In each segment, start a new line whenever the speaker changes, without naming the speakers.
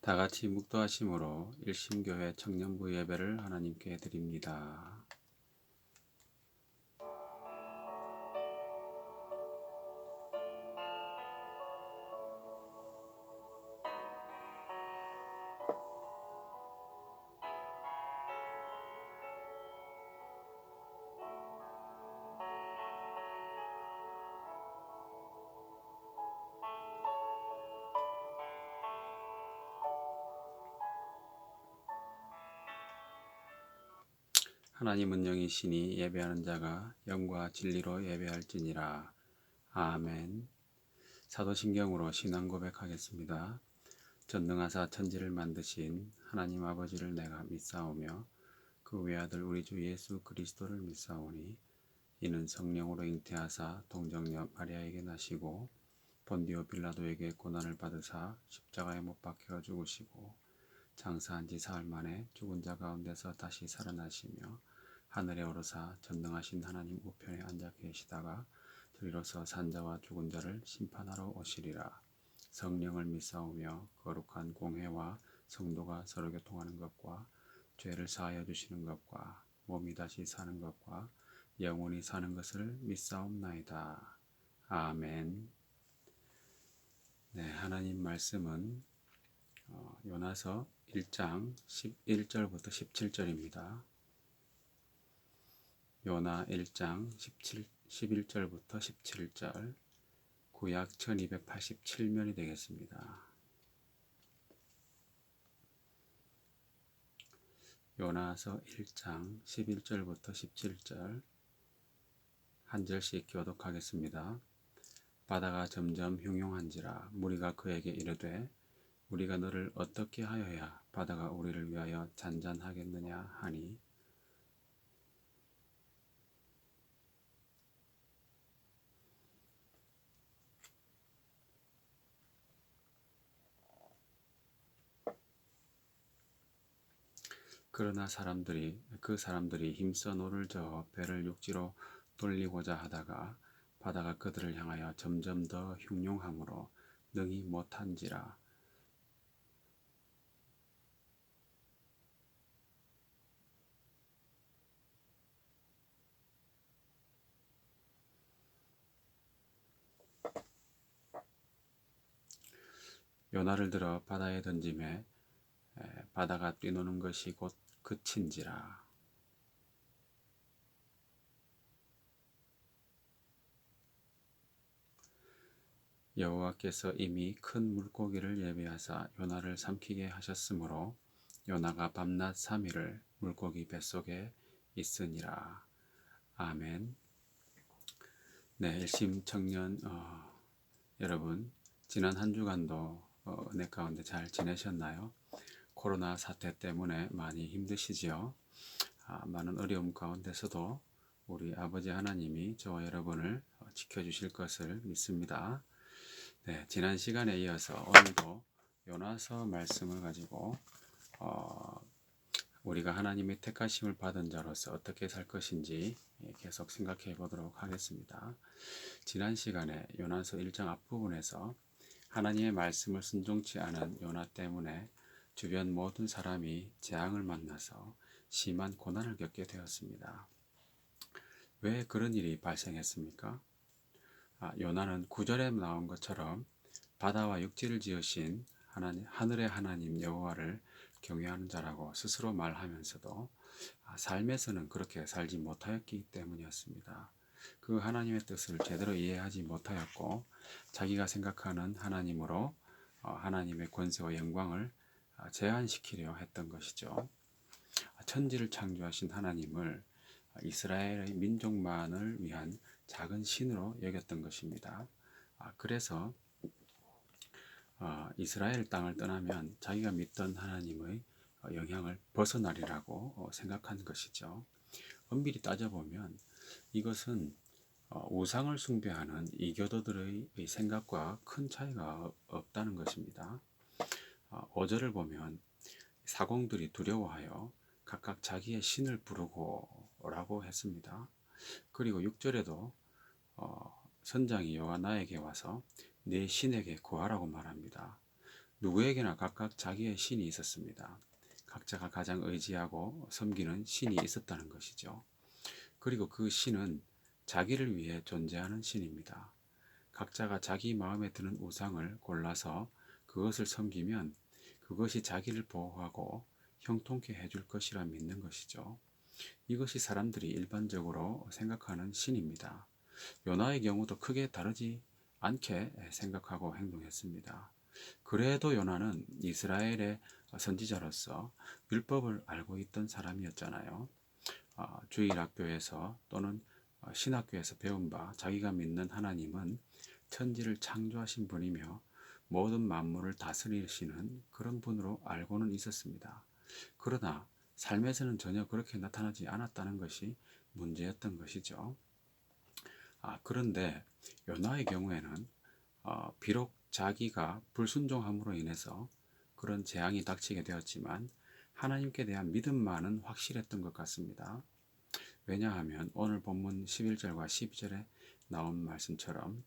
다 같이 묵도하심으로 일심교회 청년부 예배를 하나님께 드립니다. 하나님은 영이시니 예배하는 자가 영과 진리로 예배할지니라. 아멘. 사도신경으로 신앙 고백하겠습니다. 전능하사 천지를 만드신 하나님 아버지를 내가 믿사오며 그 외아들 우리 주 예수 그리스도를 믿사오니 이는 성령으로 잉태하사 동정녀 마리아에게 나시고 본디오 빌라도에게 고난을 받으사 십자가에 못 박혀 죽으시고 장사한 지 사흘 만에 죽은 자 가운데서 다시 살아나시며 하늘에 오르사 전능하신 하나님 우편에 앉아 계시다가 저리로서 산자와 죽은 자를 심판하러 오시리라. 성령을 믿사오며 거룩한 공회와 성도가 서로 교통하는 것과 죄를 사하여 주시는 것과 몸이 다시 사는 것과 영원히 사는 것을 믿사옵나이다. 아멘. 네, 하나님 말씀은 요나서 1장 11절부터 17절입니다. 요나 1장 11절부터 17절, 구약 1287면이 되겠습니다. 요나서 1장 11절부터 17절 한 절씩 교독하겠습니다. 바다가 점점 흉흉한지라 무리가 그에게 이르되 우리가 너를 어떻게 하여야 바다가 우리를 위하여 잔잔하겠느냐 하니 그러나 그 사람들이 힘써 노를 저어 배를 육지로 돌리고자 하다가 바다가 그들을 향하여 점점 더 흉흉함으로 능히 못한지라. 요나를 들어 바다에 던짐에 바다가 뛰노는 것이 곧 그친지라. 여호와께서 이미 큰 물고기를 예비하사 요나를 삼키게 하셨으므로 요나가 밤낮 3일을 물고기 뱃속에 있으니라. 아멘. 네, 일심 청년 여러분, 지난 한 주간도 은혜 가운데 잘 지내셨나요? 코로나 사태 때문에 많이 힘드시지요? 많은 어려움 가운데서도 우리 아버지 하나님이 저와 여러분을 지켜주실 것을 믿습니다. 네, 지난 시간에 이어서 오늘도 요나서 말씀을 가지고 우리가 하나님의 택하심을 받은 자로서 어떻게 살 것인지 계속 생각해 보도록 하겠습니다. 지난 시간에 요나서 1장 앞부분에서 하나님의 말씀을 순종치 않은 요나 때문에 주변 모든 사람이 재앙을 만나서 심한 고난을 겪게 되었습니다. 왜 그런 일이 발생했습니까? 요나는 9절에 나온 것처럼 바다와 육지를 지으신 하늘의 하나님 여호와를 경외하는 자라고 스스로 말하면서도 삶에서는 그렇게 살지 못하였기 때문이었습니다. 그 하나님의 뜻을 제대로 이해하지 못하였고 자기가 생각하는 하나님으로 하나님의 권세와 영광을 제한시키려 했던 것이죠. 천지를 창조하신 하나님을 이스라엘의 민족만을 위한 작은 신으로 여겼던 것입니다. 그래서 이스라엘 땅을 떠나면 자기가 믿던 하나님의 영향을 벗어나리라고 생각한 것이죠. 엄밀히 따져보면 이것은 우상을 숭배하는 이교도들의 생각과 큰 차이가 없다는 것입니다. 5절을 보면 사공들이 두려워하여 각각 자기의 신을 부르고 라고 했습니다. 그리고 6절에도 선장이 여호와 나에게 와서 내 신에게 구하라고 말합니다. 누구에게나 각각 자기의 신이 있었습니다. 각자가 가장 의지하고 섬기는 신이 있었다는 것이죠. 그리고 그 신은 자기를 위해 존재하는 신입니다. 각자가 자기 마음에 드는 우상을 골라서 그것을 섬기면 그것이 자기를 보호하고 형통케 해줄 것이라 믿는 것이죠. 이것이 사람들이 일반적으로 생각하는 신입니다. 요나의 경우도 크게 다르지 않게 생각하고 행동했습니다. 그래도 요나는 이스라엘의 선지자로서 율법을 알고 있던 사람이었잖아요. 주일학교에서 또는 신학교에서 배운 바 자기가 믿는 하나님은 천지를 창조하신 분이며 모든 만물을 다스리시는 그런 분으로 알고는 있었습니다. 그러나 삶에서는 전혀 그렇게 나타나지 않았다는 것이 문제였던 것이죠. 그런데 요나의 경우에는 비록 자기가 불순종함으로 인해서 그런 재앙이 닥치게 되었지만 하나님께 대한 믿음만은 확실했던 것 같습니다. 왜냐하면 오늘 본문 11절과 12절에 나온 말씀처럼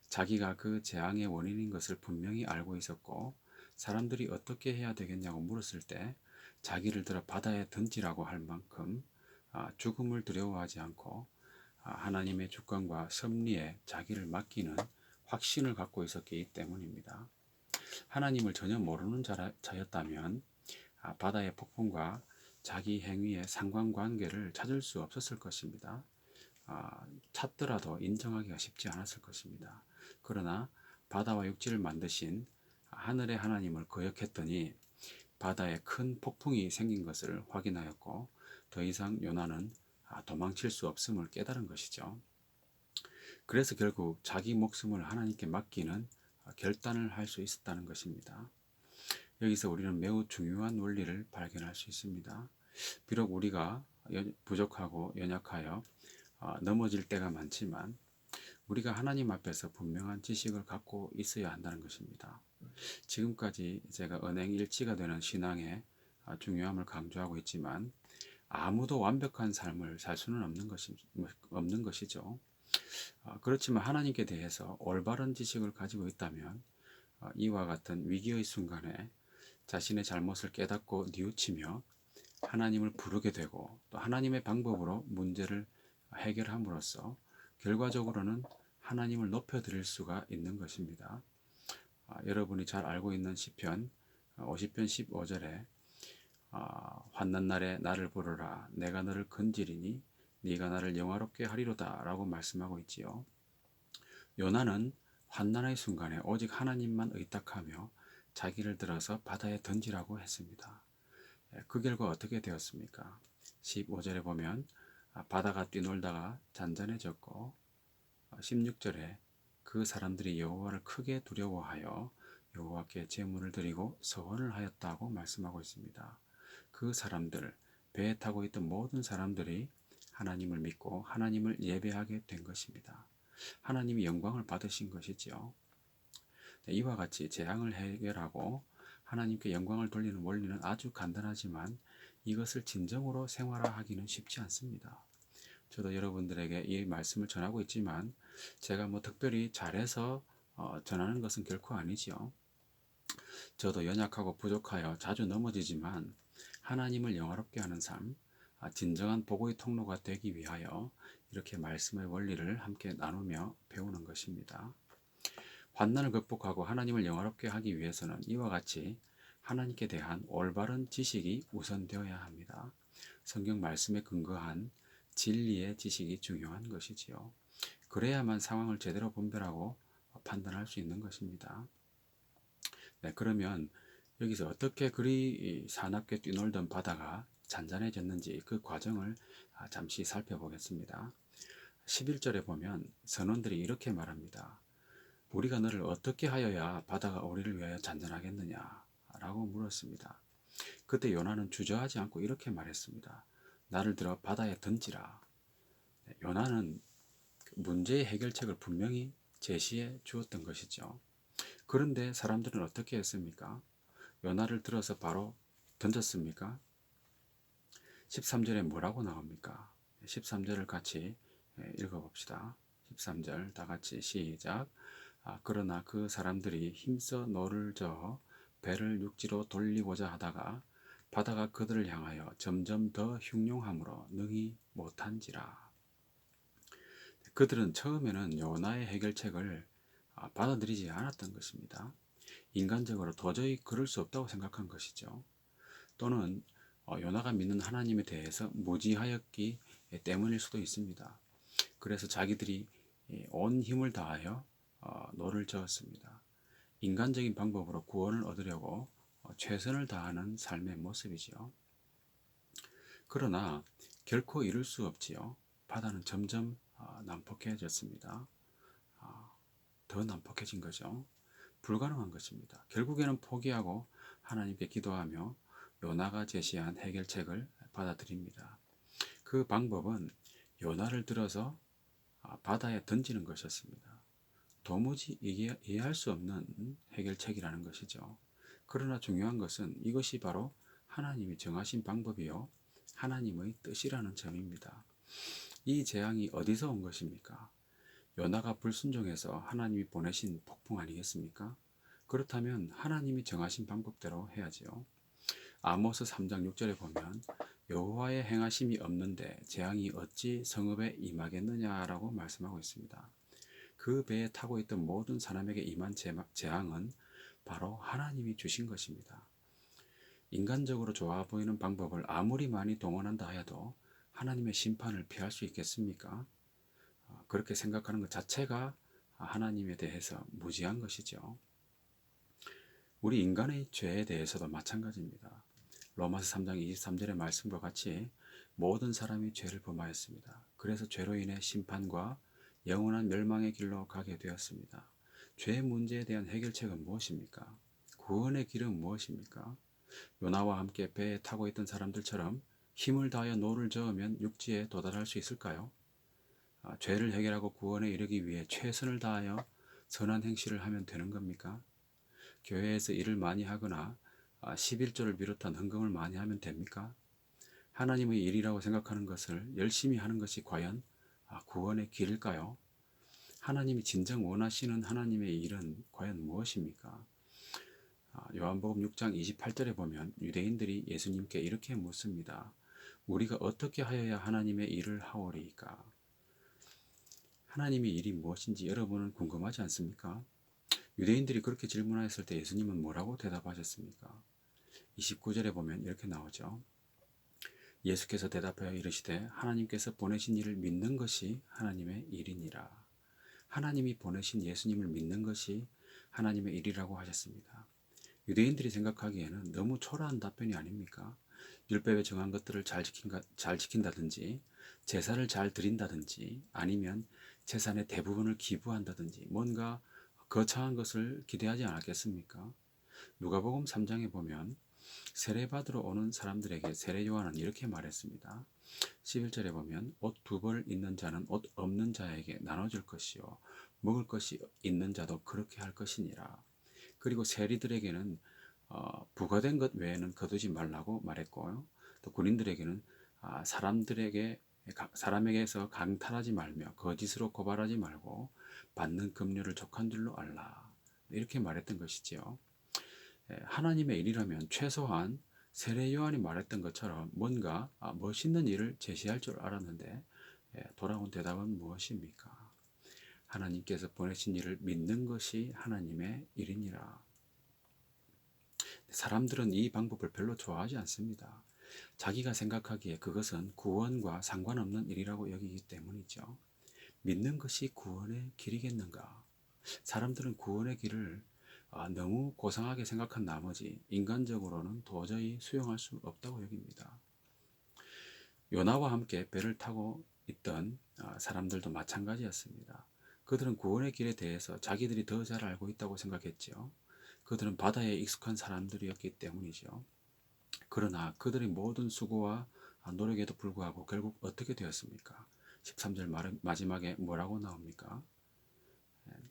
자기가 그 재앙의 원인인 것을 분명히 알고 있었고 사람들이 어떻게 해야 되겠냐고 물었을 때 자기를 들어 바다에 던지라고 할 만큼 죽음을 두려워하지 않고 하나님의 주권과 섭리에 자기를 맡기는 확신을 갖고 있었기 때문입니다. 하나님을 전혀 모르는 자였다면 바다의 폭풍과 자기 행위의 상관관계를 찾을 수 없었을 것입니다. 찾더라도 인정하기가 쉽지 않았을 것입니다. 그러나 바다와 육지를 만드신 하늘의 하나님을 거역했더니 바다에 큰 폭풍이 생긴 것을 확인하였고 더 이상 요나는 도망칠 수 없음을 깨달은 것이죠. 그래서 결국 자기 목숨을 하나님께 맡기는 결단을 할 수 있었다는 것입니다. 여기서 우리는 매우 중요한 원리를 발견할 수 있습니다. 비록 우리가 부족하고 연약하여 넘어질 때가 많지만 우리가 하나님 앞에서 분명한 지식을 갖고 있어야 한다는 것입니다. 지금까지 제가 언행일치가 되는 신앙의 중요함을 강조하고 있지만 아무도 완벽한 삶을 살 수는 없는 것이죠. 그렇지만 하나님께 대해서 올바른 지식을 가지고 있다면 이와 같은 위기의 순간에 자신의 잘못을 깨닫고 뉘우치며 하나님을 부르게 되고 또 하나님의 방법으로 문제를 해결함으로써 결과적으로는 하나님을 높여드릴 수가 있는 것입니다. 여러분이 잘 알고 있는 시편 50편 15절에 환난 날에 나를 부르라 내가 너를 건지리니 네가 나를 영화롭게 하리로다 라고 말씀하고 있지요. 요나는 환난의 순간에 오직 하나님만 의탁하며 자기를 들어서 바다에 던지라고 했습니다. 그 결과 어떻게 되었습니까? 15절에 보면 바다가 뛰놀다가 잔잔해졌고 16절에 그 사람들이 여호와를 크게 두려워하여 여호와께 제물을 드리고 서원을 하였다고 말씀하고 있습니다. 그 사람들, 배에 타고 있던 모든 사람들이 하나님을 믿고 하나님을 예배하게 된 것입니다. 하나님이 영광을 받으신 것이지요. 이와 같이 재앙을 해결하고 하나님께 영광을 돌리는 원리는 아주 간단하지만 이것을 진정으로 생활화하기는 쉽지 않습니다. 저도 여러분들에게 이 말씀을 전하고 있지만 제가 특별히 잘해서 전하는 것은 결코 아니지요. 저도 연약하고 부족하여 자주 넘어지지만 하나님을 영화롭게 하는 삶, 진정한 복의 통로가 되기 위하여 이렇게 말씀의 원리를 함께 나누며 배우는 것입니다. 환난을 극복하고 하나님을 영화롭게 하기 위해서는 이와 같이 하나님께 대한 올바른 지식이 우선되어야 합니다. 성경 말씀에 근거한 진리의 지식이 중요한 것이지요. 그래야만 상황을 제대로 분별하고 판단할 수 있는 것입니다. 네, 그러면 여기서 어떻게 그리 사납게 뛰놀던 바다가 잔잔해졌는지 그 과정을 잠시 살펴보겠습니다. 11절에 보면 선원들이 이렇게 말합니다. 우리가 너를 어떻게 하여야 바다가 우리를 위하여 잔잔하겠느냐 라고 물었습니다. 그때 요나는 주저하지 않고 이렇게 말했습니다. 나를 들어 바다에 던지라. 요나는 문제의 해결책을 분명히 제시해 주었던 것이죠. 그런데 사람들은 어떻게 했습니까? 요나를 들어서 바로 던졌습니까? 13절에 뭐라고 나옵니까? 13절을 같이 읽어봅시다. 13절 다 같이 시작. 그러나 그 사람들이 힘써 노를 저어 배를 육지로 돌리고자 하다가 바다가 그들을 향하여 점점 더 흉흉함으로 능히 못한지라. 그들은 처음에는 요나의 해결책을 받아들이지 않았던 것입니다. 인간적으로 도저히 그럴 수 없다고 생각한 것이죠. 또는 요나가 믿는 하나님에 대해서 무지하였기 때문일 수도 있습니다. 그래서 자기들이 온 힘을 다하여 노를 저었습니다. 인간적인 방법으로 구원을 얻으려고 최선을 다하는 삶의 모습이지요. 그러나 결코 이룰 수 없지요. 바다는 점점 난폭해졌습니다. 더 난폭해진 거죠. 불가능한 것입니다. 결국에는 포기하고 하나님께 기도하며 요나가 제시한 해결책을 받아들입니다. 그 방법은 요나를 들어서 바다에 던지는 것이었습니다. 도무지 이해할 수 없는 해결책이라는 것이죠. 그러나 중요한 것은 이것이 바로 하나님이 정하신 방법이요 하나님의 뜻이라는 점입니다. 이 재앙이 어디서 온 것입니까? 요나가 불순종해서 하나님이 보내신 폭풍 아니겠습니까? 그렇다면 하나님이 정하신 방법대로 해야지요. 아모스 3장 6절에 보면 여호와의 행하심이 없는데 재앙이 어찌 성읍에 임하겠느냐라고 말씀하고 있습니다. 그 배에 타고 있던 모든 사람에게 임한 재앙은 바로 하나님이 주신 것입니다. 인간적으로 좋아 보이는 방법을 아무리 많이 동원한다 하여도 하나님의 심판을 피할 수 있겠습니까? 그렇게 생각하는 것 자체가 하나님에 대해서 무지한 것이죠. 우리 인간의 죄에 대해서도 마찬가지입니다. 로마서 3장 23절의 말씀과 같이 모든 사람이 죄를 범하였습니다. 그래서 죄로 인해 심판과 영원한 멸망의 길로 가게 되었습니다. 죄 문제에 대한 해결책은 무엇입니까? 구원의 길은 무엇입니까? 요나와 함께 배에 타고 있던 사람들처럼 힘을 다하여 노를 저으면 육지에 도달할 수 있을까요? 죄를 해결하고 구원에 이르기 위해 최선을 다하여 선한 행실을 하면 되는 겁니까? 교회에서 일을 많이 하거나 11조를 비롯한 헌금을 많이 하면 됩니까? 하나님의 일이라고 생각하는 것을 열심히 하는 것이 과연 구원의 길일까요? 하나님이 진정 원하시는 하나님의 일은 과연 무엇입니까? 요한복음 6장 28절에 보면 유대인들이 예수님께 이렇게 묻습니다. 우리가 어떻게 하여야 하나님의 일을 하오리이까? 하나님의 일이 무엇인지 여러분은 궁금하지 않습니까? 유대인들이 그렇게 질문하였을 때 예수님은 뭐라고 대답하셨습니까? 29절에 보면 이렇게 나오죠. 예수께서 대답하여 이르시되 하나님께서 보내신 이를 믿는 것이 하나님의 일이니라. 하나님이 보내신 예수님을 믿는 것이 하나님의 일이라고 하셨습니다. 유대인들이 생각하기에는 너무 초라한 답변이 아닙니까? 율법에 정한 것들을 잘 지킨다든지 제사를 잘 드린다든지 아니면 재산의 대부분을 기부한다든지 뭔가 거창한 것을 기대하지 않았겠습니까? 누가복음 3장에 보면 세례받으러 오는 사람들에게 세례 요한은 이렇게 말했습니다. 11절에 보면 옷 두 벌 있는 자는 옷 없는 자에게 나눠줄 것이요 먹을 것이 있는 자도 그렇게 할 것이니라. 그리고 세리들에게는 부과된 것 외에는 거두지 말라고 말했고요. 또 군인들에게는 사람에게서 강탈하지 말며 거짓으로 고발하지 말고 받는 급료를 족한 줄로 알라. 이렇게 말했던 것이지요. 하나님의 일이라면 최소한 세례 요한이 말했던 것처럼 뭔가 멋있는 일을 제시할 줄 알았는데 돌아온 대답은 무엇입니까? 하나님께서 보내신 일을 믿는 것이 하나님의 일이니라. 사람들은 이 방법을 별로 좋아하지 않습니다. 자기가 생각하기에 그것은 구원과 상관없는 일이라고 여기기 때문이죠. 믿는 것이 구원의 길이겠는가? 사람들은 구원의 길을 너무 고상하게 생각한 나머지 인간적으로는 도저히 수용할 수 없다고 여깁니다. 요나와 함께 배를 타고 있던 사람들도 마찬가지였습니다. 그들은 구원의 길에 대해서 자기들이 더 잘 알고 있다고 생각했지요. 그들은 바다에 익숙한 사람들이었기 때문이죠. 그러나 그들의 모든 수고와 노력에도 불구하고 결국 어떻게 되었습니까? 13절 마지막에 뭐라고 나옵니까?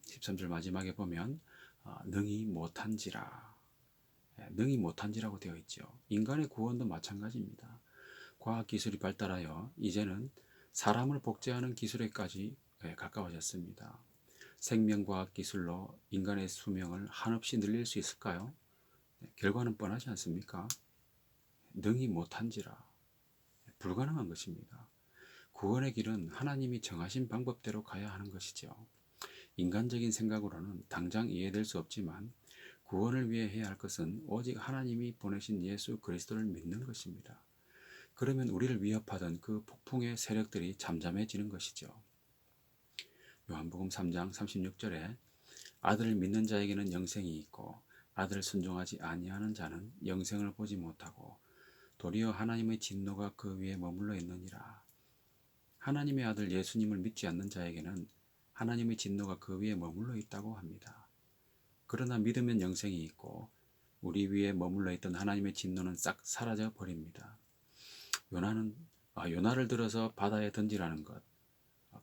13절 마지막에 보면 능히 못한지라. 능히 못한지라고 되어 있죠. 인간의 구원도 마찬가지입니다. 과학기술이 발달하여 이제는 사람을 복제하는 기술에까지 가까워졌습니다. 생명과학 기술로 인간의 수명을 한없이 늘릴 수 있을까요? 결과는 뻔하지 않습니까? 능히 못한지라 불가능한 것입니다. 구원의 길은 하나님이 정하신 방법대로 가야 하는 것이죠. 인간적인 생각으로는 당장 이해될 수 없지만 구원을 위해 해야 할 것은 오직 하나님이 보내신 예수 그리스도를 믿는 것입니다. 그러면 우리를 위협하던 그 폭풍의 세력들이 잠잠해지는 것이죠. 요한복음 3장 36절에 아들을 믿는 자에게는 영생이 있고 아들을 순종하지 아니하는 자는 영생을 보지 못하고 도리어 하나님의 진노가 그 위에 머물러 있느니라. 하나님의 아들 예수님을 믿지 않는 자에게는 하나님의 진노가 그 위에 머물러 있다고 합니다. 그러나 믿으면 영생이 있고 우리 위에 머물러 있던 하나님의 진노는 싹 사라져 버립니다. 요나를 들어서 바다에 던지라는 것,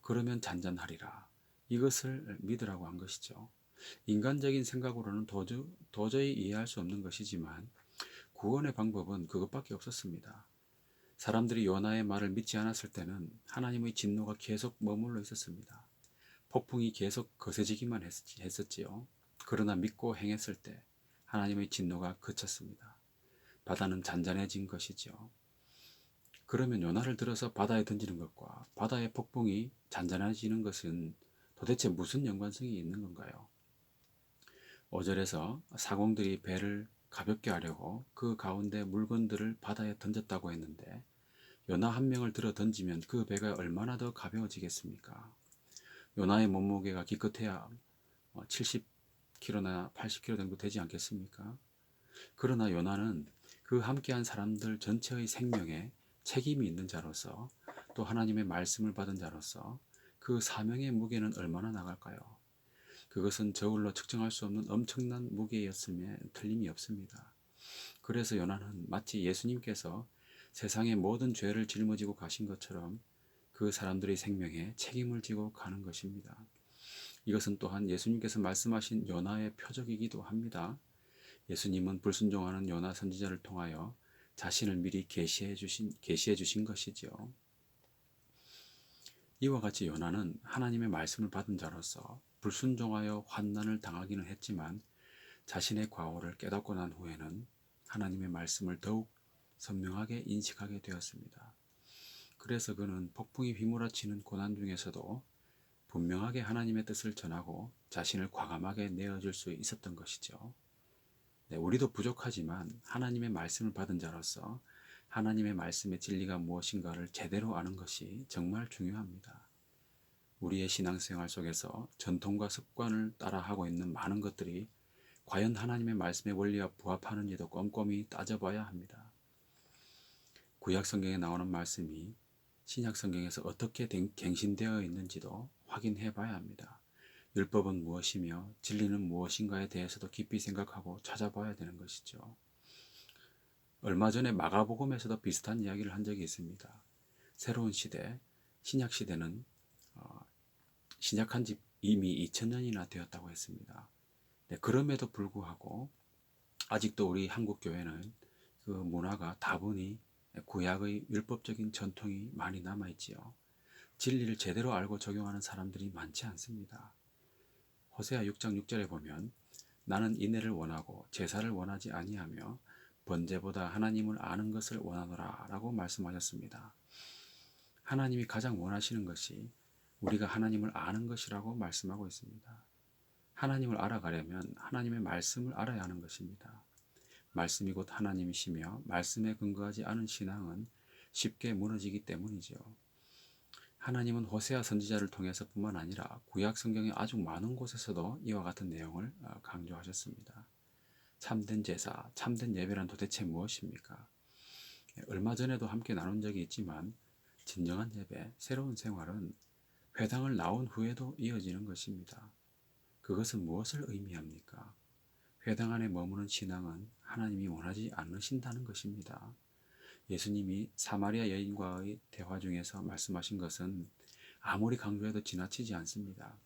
그러면 잔잔하리라. 이것을 믿으라고 한 것이죠. 인간적인 생각으로는 도저히 이해할 수 없는 것이지만 구원의 방법은 그것밖에 없었습니다. 사람들이 요나의 말을 믿지 않았을 때는 하나님의 진노가 계속 머물러 있었습니다. 폭풍이 계속 거세지기만 했었지요. 그러나 믿고 행했을 때 하나님의 진노가 그쳤습니다. 바다는 잔잔해진 것이죠. 그러면 요나를 들어서 바다에 던지는 것과 바다의 폭풍이 잔잔해지는 것은 도대체 무슨 연관성이 있는 건가요? 5절에서 사공들이 배를 가볍게 하려고 그 가운데 물건들을 바다에 던졌다고 했는데 요나 한 명을 들어 던지면 그 배가 얼마나 더 가벼워지겠습니까? 요나의 몸무게가 기껏해야 70kg나 80kg 정도 되지 않겠습니까? 그러나 요나는 그 함께한 사람들 전체의 생명에 책임이 있는 자로서 또 하나님의 말씀을 받은 자로서 그 사명의 무게는 얼마나 나갈까요? 그것은 저울로 측정할 수 없는 엄청난 무게였음에 틀림이 없습니다. 그래서 요나는 마치 예수님께서 세상의 모든 죄를 짊어지고 가신 것처럼 그 사람들의 생명에 책임을 지고 가는 것입니다. 이것은 또한 예수님께서 말씀하신 요나의 표적이기도 합니다. 예수님은 불순종하는 요나 선지자를 통하여 자신을 미리 계시해 주신 것이죠. 이와 같이 요나는 하나님의 말씀을 받은 자로서 불순종하여 환난을 당하기는 했지만 자신의 과오를 깨닫고 난 후에는 하나님의 말씀을 더욱 선명하게 인식하게 되었습니다. 그래서 그는 폭풍이 휘몰아치는 고난 중에서도 분명하게 하나님의 뜻을 전하고 자신을 과감하게 내어줄 수 있었던 것이죠. 우리도 부족하지만 하나님의 말씀을 받은 자로서 하나님의 말씀의 진리가 무엇인가를 제대로 아는 것이 정말 중요합니다. 우리의 신앙생활 속에서 전통과 습관을 따라하고 있는 많은 것들이 과연 하나님의 말씀의 원리와 부합하는지도 꼼꼼히 따져봐야 합니다. 구약 성경에 나오는 말씀이 신약 성경에서 어떻게 갱신되어 있는지도 확인해 봐야 합니다. 율법은 무엇이며 진리는 무엇인가에 대해서도 깊이 생각하고 찾아봐야 되는 것이죠. 얼마 전에 마가복음에서도 비슷한 이야기를 한 적이 있습니다. 새로운 시대, 신약 시대는 시작한 지 이미 2000년이나 되었다고 했습니다. 그럼에도 불구하고 아직도 우리 한국 교회는 그 문화가 다분히 구약의 율법적인 전통이 많이 남아있지요. 진리를 제대로 알고 적용하는 사람들이 많지 않습니다. 호세아 6장 6절에 보면 나는 인애를 원하고 제사를 원하지 아니하며 번제보다 하나님을 아는 것을 원하노라 라고 말씀하셨습니다. 하나님이 가장 원하시는 것이 우리가 하나님을 아는 것이라고 말씀하고 있습니다. 하나님을 알아가려면 하나님의 말씀을 알아야 하는 것입니다. 말씀이 곧 하나님이시며 말씀에 근거하지 않은 신앙은 쉽게 무너지기 때문이죠. 하나님은 호세아 선지자를 통해서뿐만 아니라 구약 성경의 아주 많은 곳에서도 이와 같은 내용을 강조하셨습니다. 참된 제사, 참된 예배란 도대체 무엇입니까? 얼마 전에도 함께 나눈 적이 있지만 진정한 예배, 새로운 생활은 회당을 나온 후에도 이어지는 것입니다. 그것은 무엇을 의미합니까? 회당 안에 머무는 신앙은 하나님이 원하지 않으신다는 것입니다. 예수님이 사마리아 여인과의 대화 중에서 말씀하신 것은 아무리 강조해도 지나치지 않습니다.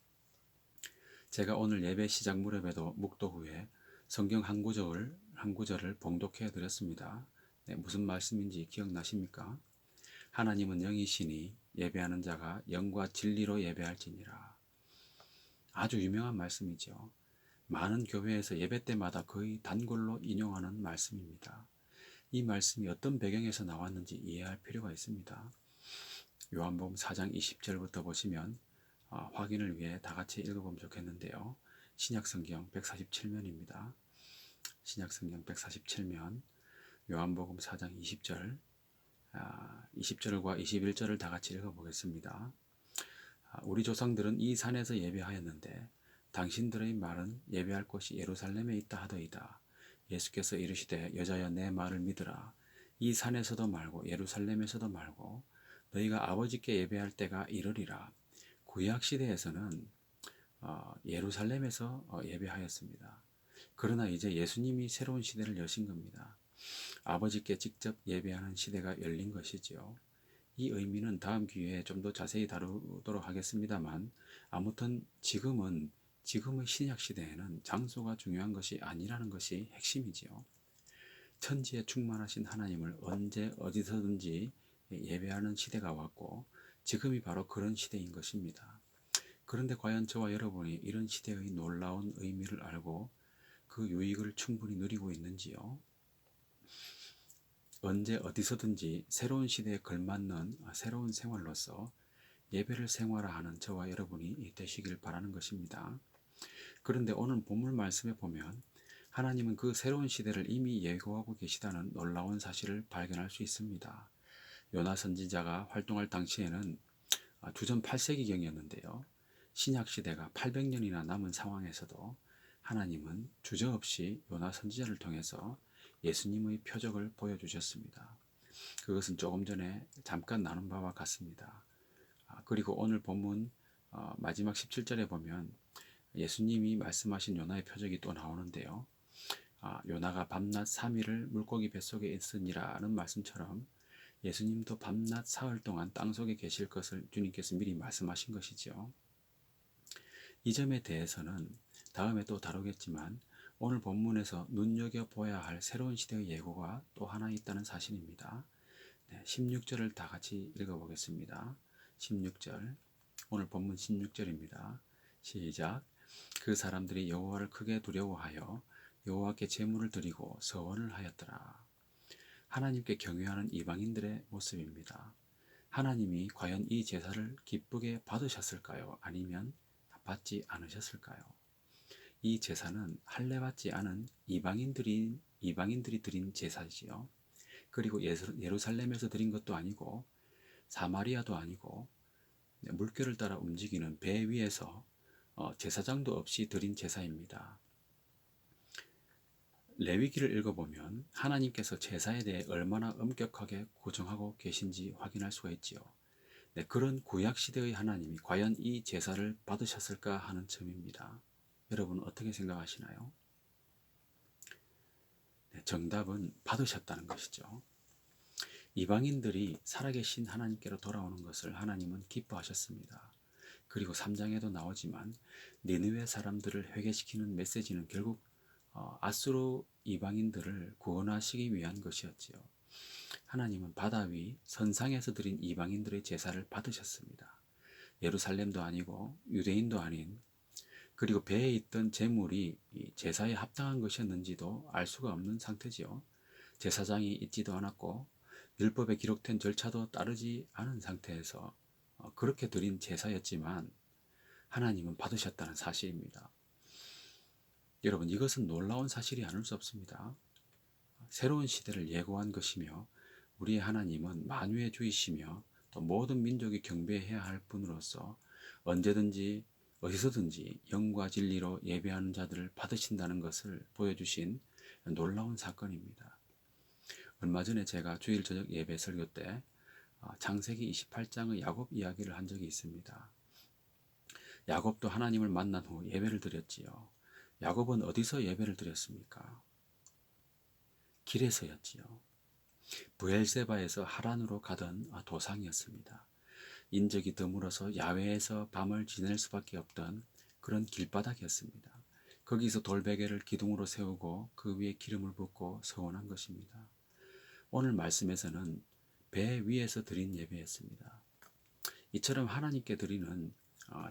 제가 오늘 예배 시작 무렵에도 묵도 후에 성경 한 구절을 봉독해 드렸습니다. 무슨 말씀인지 기억나십니까? 하나님은 영이시니 예배하는 자가 영과 진리로 예배할지니라. 아주 유명한 말씀이죠. 많은 교회에서 예배 때마다 거의 단골로 인용하는 말씀입니다. 이 말씀이 어떤 배경에서 나왔는지 이해할 필요가 있습니다. 요한복음 4장 20절부터 보시면 확인을 위해 다 같이 읽어보면 좋겠는데요. 신약성경 147면입니다. 신약성경 147면 요한복음 4장 20절 20절과 21절을 다 같이 읽어보겠습니다. 우리 조상들은 이 산에서 예배하였는데 당신들의 말은 예배할 곳이 예루살렘에 있다 하더이다. 예수께서 이르시되 여자여 내 말을 믿으라. 이 산에서도 말고 예루살렘에서도 말고 너희가 아버지께 예배할 때가 이르리라. 구약 시대에서는 예루살렘에서 예배하였습니다. 그러나 이제 예수님이 새로운 시대를 여신 겁니다. 아버지께 직접 예배하는 시대가 열린 것이지요. 이 의미는 다음 기회에 좀 더 자세히 다루도록 하겠습니다만 아무튼 지금의 신약 시대에는 장소가 중요한 것이 아니라는 것이 핵심이지요. 천지에 충만하신 하나님을 언제 어디서든지 예배하는 시대가 왔고 지금이 바로 그런 시대인 것입니다. 그런데 과연 저와 여러분이 이런 시대의 놀라운 의미를 알고 그 유익을 충분히 누리고 있는지요? 언제 어디서든지 새로운 시대에 걸맞는 새로운 생활로서 예배를 생활화하는 저와 여러분이 되시길 바라는 것입니다. 그런데 오늘 본문 말씀에 보면 하나님은 그 새로운 시대를 이미 예고하고 계시다는 놀라운 사실을 발견할 수 있습니다. 요나 선지자가 활동할 당시에는 주전 8세기경이었는데요. 신약 시대가 800년이나 남은 상황에서도 하나님은 주저없이 요나 선지자를 통해서 예수님의 표적을 보여주셨습니다. 그것은 조금 전에 잠깐 나눈 바와 같습니다. 그리고 오늘 본문 마지막 17절에 보면 예수님이 말씀하신 요나의 표적이 또 나오는데요. 요나가 밤낮 3일을 물고기 뱃속에 있으니라는 말씀처럼 예수님도 밤낮 사흘 동안 땅속에 계실 것을 주님께서 미리 말씀하신 것이죠. 이 점에 대해서는 다음에 또 다루겠지만 오늘 본문에서 눈여겨보아야 할 새로운 시대의 예고가 또 하나 있다는 사실입니다. 16절을 다 같이 읽어보겠습니다. 16절, 오늘 본문 16절입니다. 시작. 그 사람들이 여호와를 크게 두려워하여 여호와께 제물을 드리고 서원을 하였더라. 하나님께 경외하는 이방인들의 모습입니다. 하나님이 과연 이 제사를 기쁘게 받으셨을까요? 아니면 받지 않으셨을까요? 이 제사는 할례받지 않은 이방인들이 드린 제사지요. 그리고 예루살렘에서 드린 것도 아니고 사마리아도 아니고 물결을 따라 움직이는 배 위에서 제사장도 없이 드린 제사입니다. 레위기를 읽어보면 하나님께서 제사에 대해 얼마나 엄격하게 고정하고 계신지 확인할 수가 있지요. 그런 구약시대의 하나님이 과연 이 제사를 받으셨을까 하는 점입니다. 여러분 어떻게 생각하시나요? 정답은 받으셨다는 것이죠. 이방인들이 살아계신 하나님께로 돌아오는 것을 하나님은 기뻐하셨습니다. 그리고 3장에도 나오지만 니느웨 사람들을 회개시키는 메시지는 결국 아수르 이방인들을 구원하시기 위한 것이었지요. 하나님은 바다 위 선상에서 드린 이방인들의 제사를 받으셨습니다. 예루살렘도 아니고 유대인도 아닌, 그리고 배에 있던 제물이 제사에 합당한 것이었는지도 알 수가 없는 상태지요. 제사장이 있지도 않았고 율법에 기록된 절차도 따르지 않은 상태에서 그렇게 드린 제사였지만 하나님은 받으셨다는 사실입니다. 여러분 이것은 놀라운 사실이 아닐 수 없습니다. 새로운 시대를 예고한 것이며 우리의 하나님은 만유의 주이시며 또 모든 민족이 경배해야 할 분으로서 언제든지 어디서든지 영과 진리로 예배하는 자들을 받으신다는 것을 보여주신 놀라운 사건입니다. 얼마 전에 제가 주일 저녁 예배 설교 때 창세기 28장의 야곱 이야기를 한 적이 있습니다. 야곱도 하나님을 만난 후 예배를 드렸지요. 야곱은 어디서 예배를 드렸습니까? 길에서였지요. 브엘세바에서 하란으로 가던 도상이었습니다. 인적이 드물어서 야외에서 밤을 지낼 수밖에 없던 그런 길바닥이었습니다. 거기서 돌베개를 기둥으로 세우고 그 위에 기름을 붓고 서원한 것입니다. 오늘 말씀에서는 배 위에서 드린 예배였습니다. 이처럼 하나님께 드리는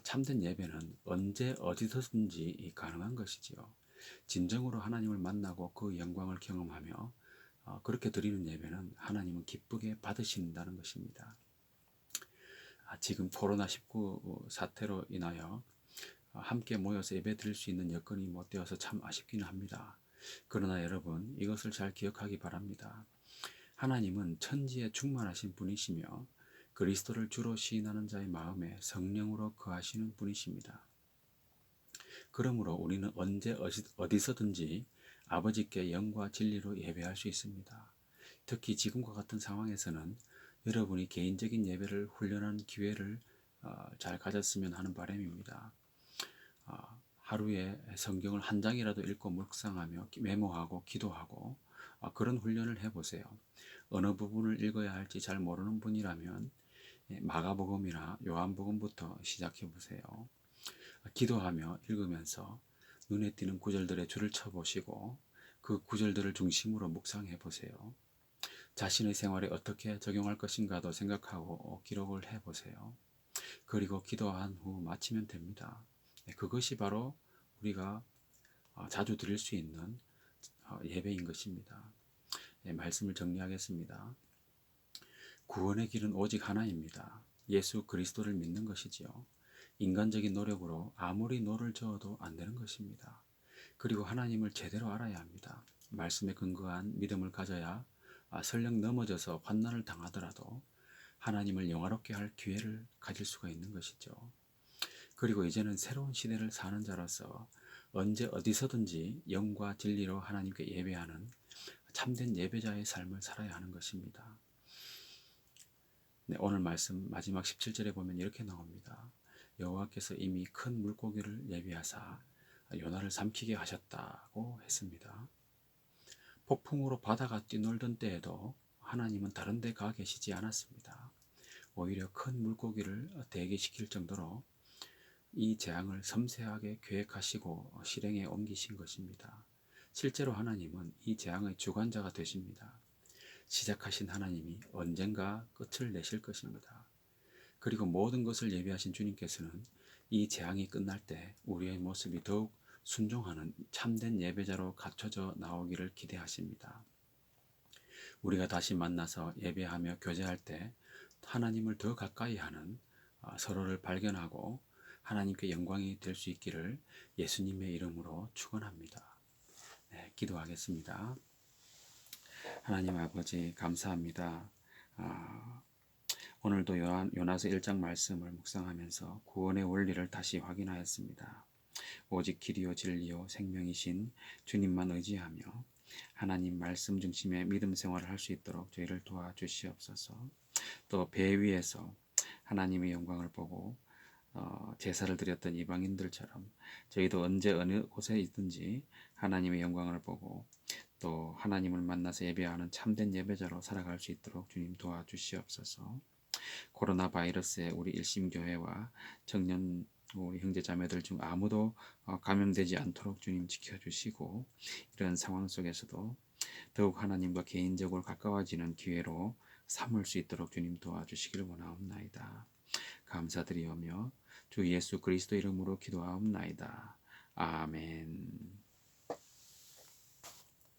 참된 예배는 언제 어디서든지 가능한 것이지요. 진정으로 하나님을 만나고 그 영광을 경험하며 그렇게 드리는 예배는 하나님은 기쁘게 받으신다는 것입니다. 지금 코로나19 사태로 인하여 함께 모여서 예배 드릴 수 있는 여건이 못 되어서 참 아쉽기는 합니다. 그러나 여러분, 이것을 잘 기억하기 바랍니다. 하나님은 천지에 충만하신 분이시며 그리스도를 주로 시인하는 자의 마음에 성령으로 거하시는 분이십니다. 그러므로 우리는 언제 어디서든지 아버지께 영과 진리로 예배할 수 있습니다. 특히 지금과 같은 상황에서는 여러분이 개인적인 예배를 훈련하는 기회를 잘 가졌으면 하는 바람입니다. 하루에 성경을 한 장이라도 읽고 묵상하며 메모하고 기도하고 그런 훈련을 해보세요. 어느 부분을 읽어야 할지 잘 모르는 분이라면 마가복음이나 요한복음부터 시작해 보세요. 기도하며 읽으면서 눈에 띄는 구절들의 줄을 쳐보시고 그 구절들을 중심으로 묵상해 보세요. 자신의 생활에 어떻게 적용할 것인가도 생각하고 기록을 해보세요. 그리고 기도한 후 마치면 됩니다. 그것이 바로 우리가 자주 드릴 수 있는 예배인 것입니다. 말씀을 정리하겠습니다. 구원의 길은 오직 하나입니다. 예수 그리스도를 믿는 것이지요. 인간적인 노력으로 아무리 노를 저어도 안 되는 것입니다. 그리고 하나님을 제대로 알아야 합니다. 말씀에 근거한 믿음을 가져야 설령 넘어져서 환난을 당하더라도 하나님을 영화롭게 할 기회를 가질 수가 있는 것이죠. 그리고 이제는 새로운 시대를 사는 자로서 언제 어디서든지 영과 진리로 하나님께 예배하는 참된 예배자의 삶을 살아야 하는 것입니다. 오늘 말씀 마지막 17절에 보면 이렇게 나옵니다. 여호와께서 이미 큰 물고기를 예비하사 요나를 삼키게 하셨다고 했습니다. 폭풍으로 바다가 뛰놀던 때에도 하나님은 다른 데 가 계시지 않았습니다. 오히려 큰 물고기를 대기시킬 정도로 이 재앙을 섬세하게 계획하시고 실행에 옮기신 것입니다. 실제로 하나님은 이 재앙의 주관자가 되십니다. 시작하신 하나님이 언젠가 끝을 내실 것입니다. 그리고 모든 것을 예비하신 주님께서는 이 재앙이 끝날 때 우리의 모습이 더욱 순종하는 참된 예배자로 갖춰져 나오기를 기대하십니다. 우리가 다시 만나서 예배하며 교제할 때 하나님을 더 가까이 하는 서로를 발견하고 하나님께 영광이 될 수 있기를 예수님의 이름으로 축원합니다. 기도하겠습니다. 하나님 아버지 감사합니다. 오늘도 요나서 1장 말씀을 묵상하면서 구원의 원리를 다시 확인하였습니다. 오직 길이요 진리요 생명이신 주님만 의지하며 하나님 말씀 중심의 믿음 생활을 할 수 있도록 저희를 도와주시옵소서. 또 배 위에서 하나님의 영광을 보고 제사를 드렸던 이방인들처럼 저희도 언제 어느 곳에 있든지 하나님의 영광을 보고 또 하나님을 만나서 예배하는 참된 예배자로 살아갈 수 있도록 주님 도와주시옵소서. 코로나 바이러스에 우리 일심교회와 청년 우리 형제자매들 중 아무도 감염되지 않도록 주님 지켜주시고 이런 상황 속에서도 더욱 하나님과 개인적으로 가까워지는 기회로 삼을 수 있도록 주님 도와주시기를 원하옵나이다. 감사드리오며 주 예수 그리스도 이름으로 기도하옵나이다. 아멘.